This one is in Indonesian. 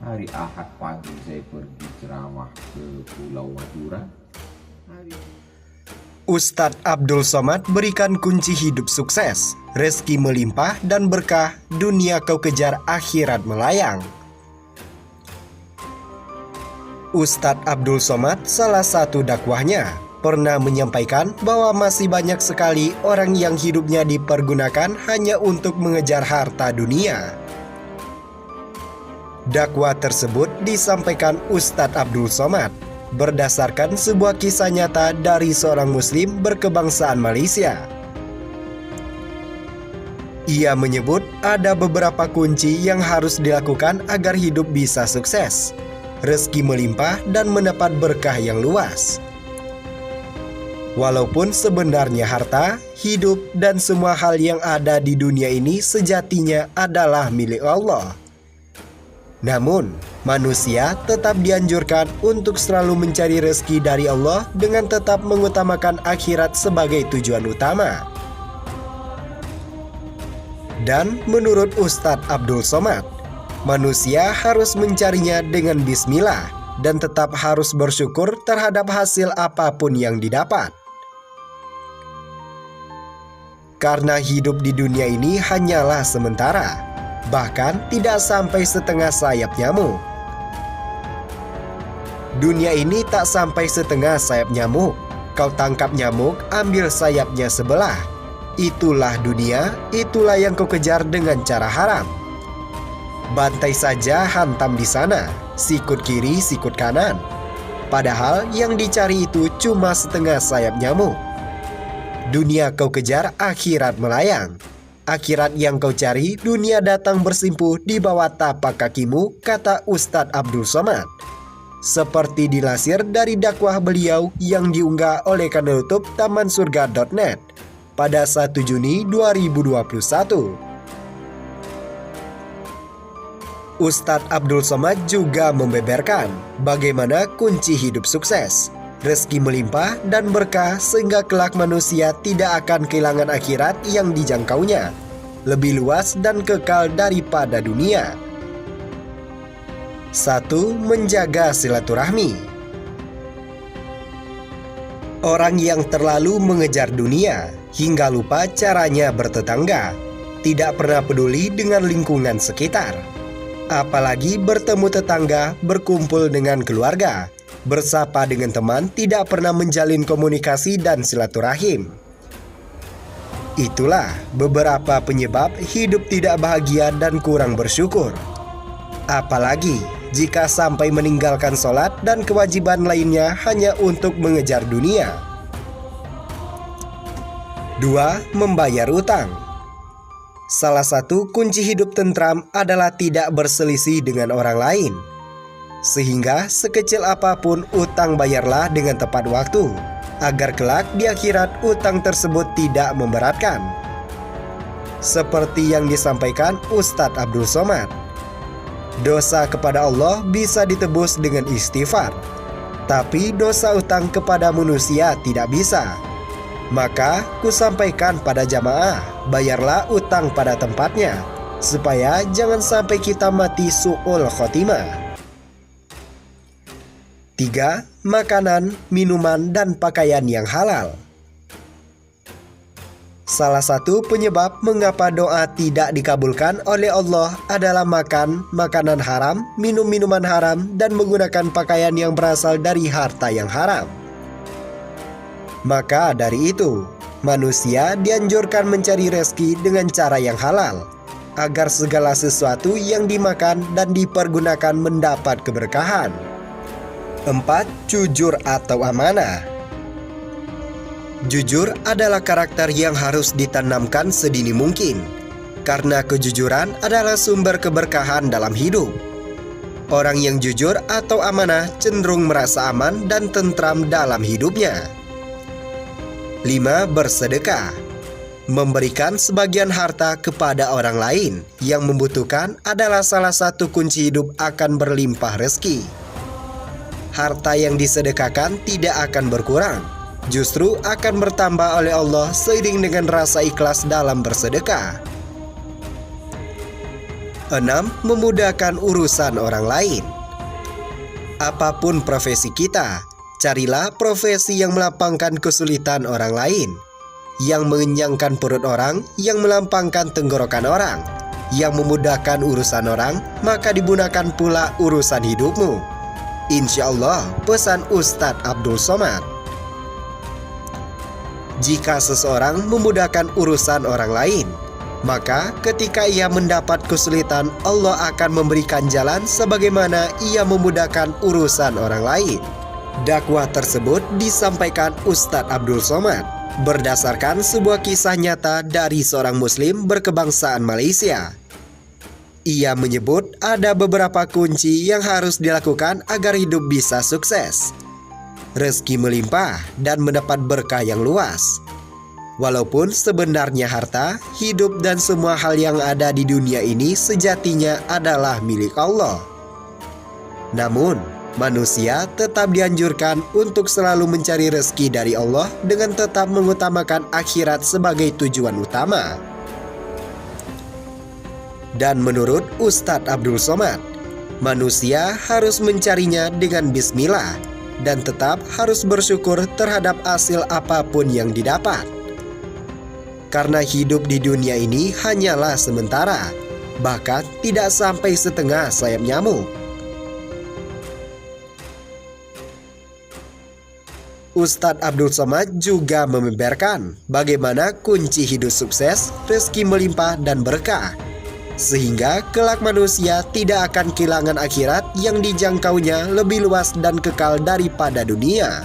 Hari Ahad pagi saya pergi ceramah ke Pulau Madura. Ustadz Abdul Somad berikan kunci hidup sukses, rezeki melimpah dan berkah, dunia kau kejar, akhirat melayang. Ustadz Abdul Somad salah satu dakwahnya pernah menyampaikan bahwa masih banyak sekali orang yang hidupnya dipergunakan hanya untuk mengejar harta dunia. Dakwah tersebut disampaikan Ustadz Abdul Somad berdasarkan sebuah kisah nyata dari seorang muslim berkebangsaan Malaysia. Ia menyebut ada beberapa kunci yang harus dilakukan agar hidup bisa sukses, rezeki melimpah dan mendapat berkah yang luas. Walaupun sebenarnya harta, hidup, dan semua hal yang ada di dunia ini sejatinya adalah milik Allah. Namun, manusia tetap dianjurkan untuk selalu mencari rezeki dari Allah dengan tetap mengutamakan akhirat sebagai tujuan utama. Dan menurut Ustadz Abdul Somad, manusia harus mencarinya dengan bismillah dan tetap harus bersyukur terhadap hasil apapun yang didapat. Karena hidup di dunia ini hanyalah sementara, bahkan tidak sampai setengah sayap nyamuk. Dunia ini tak sampai setengah sayap nyamuk. Kau tangkap nyamuk, ambil sayapnya sebelah. Itulah dunia, itulah yang kau kejar dengan cara haram. Bantai saja hantam di sana, sikut kiri, sikut kanan. Padahal yang dicari itu cuma setengah sayap nyamuk. Dunia kau kejar, akhirat melayang. Akhirat yang kau cari, dunia datang bersimpuh di bawah tapak kakimu, kata Ustadz Abdul Somad. Seperti dilansir dari dakwah beliau yang diunggah oleh kanal YouTube tamansurga.net pada 1 Juni 2021. Ustadz Abdul Somad juga membeberkan bagaimana kunci hidup sukses, rezeki melimpah dan berkah sehingga kelak manusia tidak akan kehilangan akhirat yang dijangkaunya, lebih luas dan kekal daripada dunia. 1. Menjaga silaturahmi. Orang yang terlalu mengejar dunia hingga lupa caranya bertetangga, tidak pernah peduli dengan lingkungan sekitar, apalagi bertemu tetangga, berkumpul dengan keluarga, bersapa dengan teman, tidak pernah menjalin komunikasi dan silaturahim. Itulah beberapa penyebab hidup tidak bahagia dan kurang bersyukur. Apalagi jika sampai meninggalkan sholat dan kewajiban lainnya hanya untuk mengejar dunia. 2. Membayar utang. Salah satu kunci hidup tentram adalah tidak berselisih dengan orang lain. Sehingga sekecil apapun utang bayarlah dengan tepat waktu, agar kelak di akhirat utang tersebut tidak memberatkan. Seperti yang disampaikan Ustadz Abdul Somad, dosa kepada Allah bisa ditebus dengan istighfar, tapi dosa utang kepada manusia tidak bisa. Maka kusampaikan pada jamaah, bayarlah utang pada tempatnya, supaya jangan sampai kita mati su'ul khotimah. 3. Makanan, minuman, dan pakaian yang halal. Salah satu penyebab mengapa doa tidak dikabulkan oleh Allah adalah makan makanan haram, minum minuman haram, dan menggunakan pakaian yang berasal dari harta yang haram. Maka dari itu, manusia dianjurkan mencari rezeki dengan cara yang halal, agar segala sesuatu yang dimakan dan dipergunakan mendapat keberkahan. 4. Jujur atau amanah. Jujur adalah karakter yang harus ditanamkan sedini mungkin, karena kejujuran adalah sumber keberkahan dalam hidup. Orang yang jujur atau amanah cenderung merasa aman dan tentram dalam hidupnya. 5. Bersedekah. Memberikan sebagian harta kepada orang lain yang membutuhkan adalah salah satu kunci hidup akan berlimpah rezeki. Harta yang disedekahkan tidak akan berkurang, justru akan bertambah oleh Allah seiring dengan rasa ikhlas dalam bersedekah. 6. Memudahkan urusan orang lain. Apapun profesi kita, carilah profesi yang melapangkan kesulitan orang lain, yang mengenyangkan perut orang, yang melampangkan tenggorokan orang, yang memudahkan urusan orang, maka dimudahkan pula urusan hidupmu. Insya Allah, pesan Ustadz Abdul Somad. Jika seseorang memudahkan urusan orang lain, maka ketika ia mendapat kesulitan, Allah akan memberikan jalan sebagaimana ia memudahkan urusan orang lain. Dakwah tersebut disampaikan Ustadz Abdul Somad berdasarkan sebuah kisah nyata dari seorang muslim berkebangsaan Malaysia. Ia menyebut ada beberapa kunci yang harus dilakukan agar hidup bisa sukses, rezeki melimpah, dan mendapat berkah yang luas. Walaupun sebenarnya harta, hidup, dan semua hal yang ada di dunia ini sejatinya adalah milik Allah. Namun, manusia tetap dianjurkan untuk selalu mencari rezeki dari Allah dengan tetap mengutamakan akhirat sebagai tujuan utama. Dan menurut Ustadz Abdul Somad, manusia harus mencarinya dengan bismillah dan tetap harus bersyukur terhadap hasil apapun yang didapat. Karena hidup di dunia ini hanyalah sementara, bahkan tidak sampai setengah sayap nyamuk. Ustadz Abdul Somad juga membeberkan bagaimana kunci hidup sukses, rezeki melimpah, dan berkah, sehingga kelak manusia tidak akan kehilangan akhirat yang dijangkaunya lebih luas dan kekal daripada dunia.